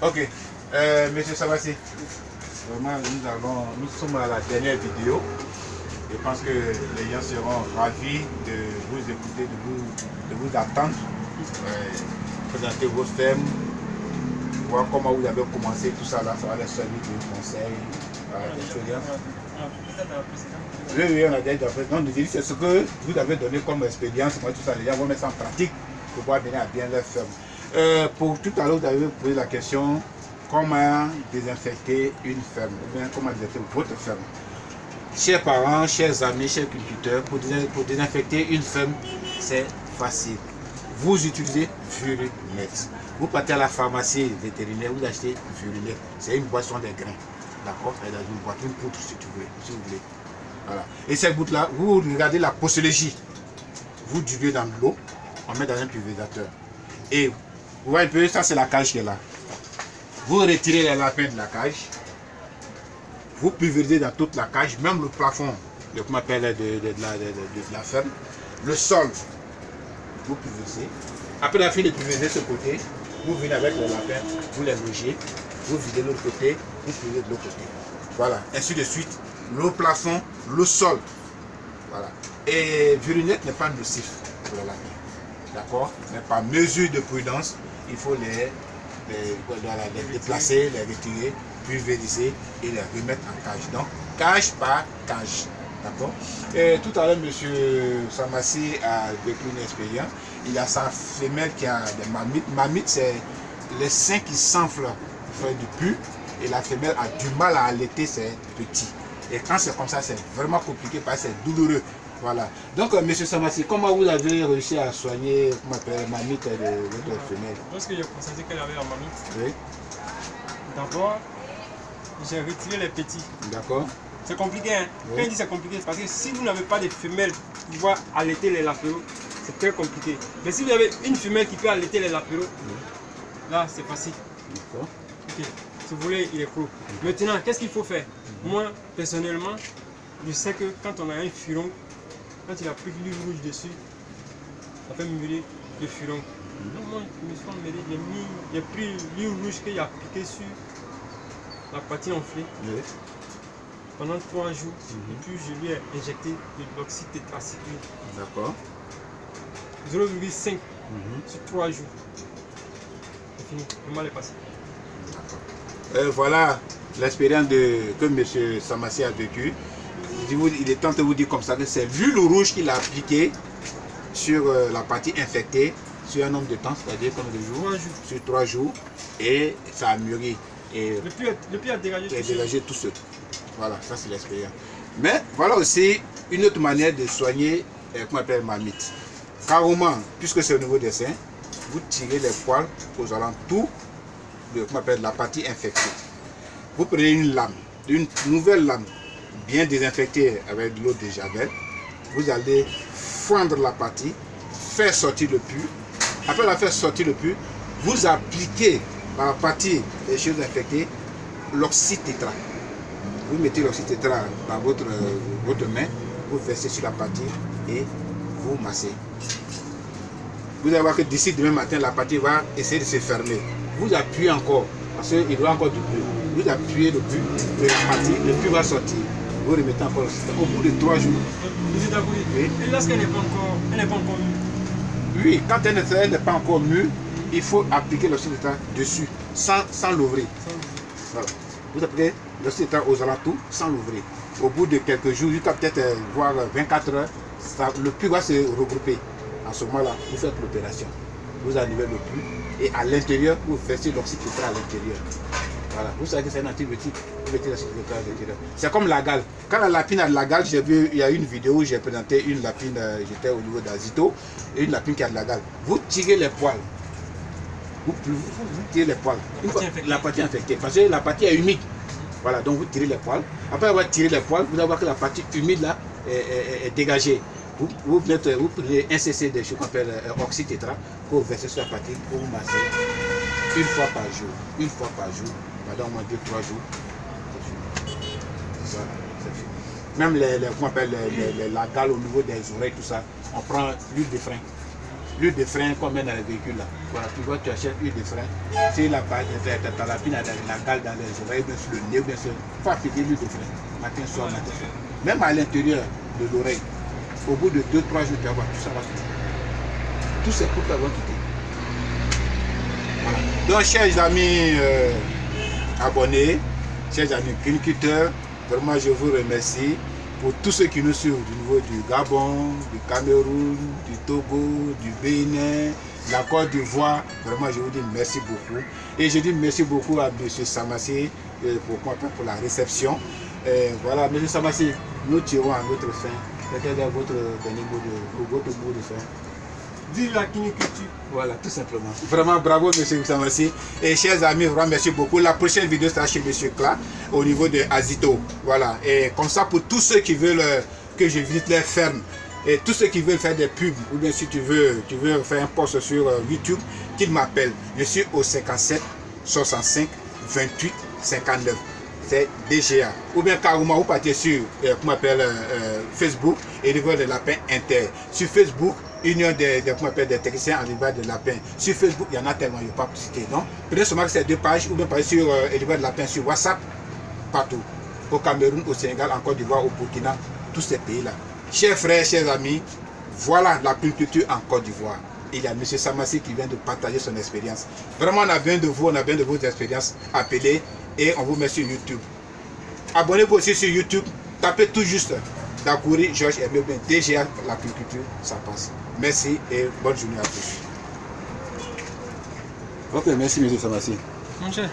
Ok. Monsieur Sabassi, vraiment, nous sommes à la dernière vidéo. Je pense que les gens seront ravis de vous écouter, de vous attendre, présenter vos fermes, voir comment vous avez commencé tout ça là, ça va les servir de conseils, d'expérience. Oui, on a déjà fait. Donc, c'est ce que vous avez donné comme expérience, moi tout ça, les gens vont mettre ça en pratique pour pouvoir venir à bien leur ferme. Pour tout à l'heure, vous avez posé la question comment désinfecter une ferme, ou bien comment désinfecter votre ferme. Chers parents, chers amis, chers cultivateurs, pour désinfecter une ferme, c'est facile. Vous utilisez Vurinette. Vous partez à la pharmacie vétérinaire, vous achetez Vurinette. C'est une boisson des grains. D'accord? Elle est dans une boîte, une poudre si vous voulez. Voilà. Et cette goutte-là, vous regardez la posologie. Vous diluez dans l'eau, on met dans un pulvérisateur. Et vous voyez un peu, ça c'est la cage qui est là. Vous retirez les lapins de la cage. Vous pulvérisez dans toute la cage, même le plafond, comment on appelle, de la ferme. Le sol, vous pulvérisez. Après la fin de pulvériser ce côté, vous venez avec les lapins, vous les logez, vous videz de l'autre côté, vous pulvérisez de l'autre côté. Voilà, ainsi de suite. Le plafond, le sol. Voilà. Et Vurinette n'est pas nocif pour les lapins. D'accord? Mais par mesure de prudence, il faut les déplacer, les retirer, pulvériser et les remettre en cage. Donc, cage par cage. D'accord? Et tout à l'heure, M. Samassi a vécu une expérience. Il a sa femelle qui a des mammites. Mammites, c'est les seins qui s'enflent pour faire du pu. Et la femelle a du mal à allaiter ses petits. Et quand c'est comme ça, c'est vraiment compliqué parce que c'est douloureux. Voilà. Donc, M. Samassi, comment vous avez réussi à soigner la mamite de votre femelle? Lorsque j'ai constaté qu'elle avait la mamite, oui. D'abord, j'ai retiré les petits. D'accord. C'est compliqué, hein? Oui. Quand je dis c'est compliqué, parce que si vous n'avez pas de femelles qui vont allaiter les lapéros, c'est très compliqué. Mais si vous avez une femelle qui peut allaiter les lapéros, là, c'est facile. D'accord. Ok. Si vous voulez, il est pro. Maintenant, qu'est-ce qu'il faut faire? Moi, personnellement, je sais que quand on a un furon, quand il a pris l'huile rouge dessus, ça fait mûrir le furon. Donc moi, je me suis emmêlé, j'ai pris l'huile rouge qu'il a piqué sur la partie enflée pendant 3 jours. Et puis je lui ai injecté de l'oxyde tétracycline. D'accord. 0,5 sur 3 jours. C'est fini, le mal est passé. Voilà l'expérience que M. Samassi a vécue. Il est temps de vous dire comme ça que c'est l'huile rouge qu'il a appliqué sur la partie infectée sur un nombre de temps, c'est-à-dire comme de jours, sur 3 jours, et ça a mûri. Et le puits a dégagé tout seul. Voilà, ça c'est l'expérience. Mais voilà aussi une autre manière de soigner, qu'on appelle mamite. Carrément, puisque c'est au niveau des seins, vous tirez les poils aux alentours de la partie infectée. Vous prenez une lame, une nouvelle lame, bien désinfectée avec de l'eau de javel. Vous allez fendre la partie, faire sortir le pus. Après la faire sortir le pus, vous appliquez dans la partie des choses infectées l'oxyde tétra. Vous mettez l'oxyde tétra dans votre main, vous versez sur la partie et vous massez. Vous allez voir que d'ici demain matin, la partie va essayer de se fermer. Vous appuyez encore, parce qu'il doit encore du pus. Vous appuyez le pus de la partie, le pus va sortir. Vous remettez encore l'oxyde. Au bout de 3 jours. Oui. Et lorsqu'elle n'est pas encore mûre? Oui, quand elle n'est pas encore mûre, il faut appliquer l'oxyde tétra dessus, sans l'ouvrir. Voilà. Vous appliquez l'oxyde tétra aux alentours sans l'ouvrir. Au bout de quelques jours, jusqu'à peut-être voir 24 heures, le pus va se regrouper. À ce moment-là, vous faites l'opération. Vous enlevez le pus et à l'intérieur, vous versez l'oxyde tétra à l'intérieur. Voilà. Vous savez que c'est un antibiotique. Vous mettez l'oxyde tétra à l'intérieur. C'est comme la gale. Quand la lapine a de la gale, j'ai vu, il y a une vidéo où j'ai présenté une lapine, j'étais au niveau d'Azito, et une lapine qui a de la gale. Vous tirez les poils. Vous tirez les poils. La partie infectée. Parce que la partie est humide. Voilà, donc vous tirez les poils. Après avoir tiré les poils, vous allez voir que la partie humide là est dégagée. Vous prenez un cc de ce qu'on appelle oxyde tétra, que vous versez sur la partie, pour vous masser une fois par jour. Une fois par jour, pendant au moins 2-3 jours. Voilà, c'est fini. Même la gale au niveau des oreilles, tout ça, on prend l'huile de frein. l'huile de frein qu'on met dans les véhicules là. Voilà, tu vois, tu achètes l'huile de frein. Si la lapine a la cale dans les oreilles, bien sur le nez, bien sûr, il faut appliquer l'huile de frein. Matin, soir, matin, soir. Même à l'intérieur de l'oreille, au bout de 2-3 jours, tu vas voir, tout ça va quitter. Tous ces couples vont quitter. Voilà. Donc, chers amis abonnés, chers amis agriculteurs, vraiment je vous remercie pour tous ceux qui nous suivent du niveau du Gabon, du Cameroun, du Togo, du Bénin, la Côte d'Ivoire. Vraiment, je vous dis merci beaucoup. Et je dis merci beaucoup à M. Samassi pour la réception. Voilà, M. Samassi, nous tirons à notre fin. Quel est votre dernier mot de fin? Vive la quiniculture. Voilà, tout simplement. Vraiment, bravo, M. Samassi. Et chers amis, vraiment, merci beaucoup. La prochaine vidéo sera chez M. Kla, au niveau de Azito. Voilà. Et comme ça, pour tous ceux qui veulent que je visite les fermes, et tous ceux qui veulent faire des pubs, ou bien si tu veux faire un post sur YouTube, qu'ils m'appellent. Je suis au 57 65 28 59. C'est DGA. Ou bien carrément, vous partez sur Facebook, éleveur de lapins inter. Sur Facebook, Union des techniciens en élevage de lapins. Sur Facebook, il y en a tellement, il n'y a pas cité. Donc, peut-être seulement que c'est 2 pages, ou bien par sur éleveur de lapins sur WhatsApp, partout. Au Cameroun, au Sénégal, en Côte d'Ivoire, au Burkina, tous ces pays-là. Chers frères, chers amis, voilà la culture en Côte d'Ivoire. Il y a M. Samassi qui vient de partager son expérience. Vraiment, on a besoin de vous, on a besoin de vos expériences. Appelez et on vous met sur YouTube. Abonnez-vous aussi sur YouTube. Tapez tout juste Dakouri, Georges et bien DGA, la culture, ça passe. Merci et bonne journée à tous. Ok, merci M. Samassi. Mon cher,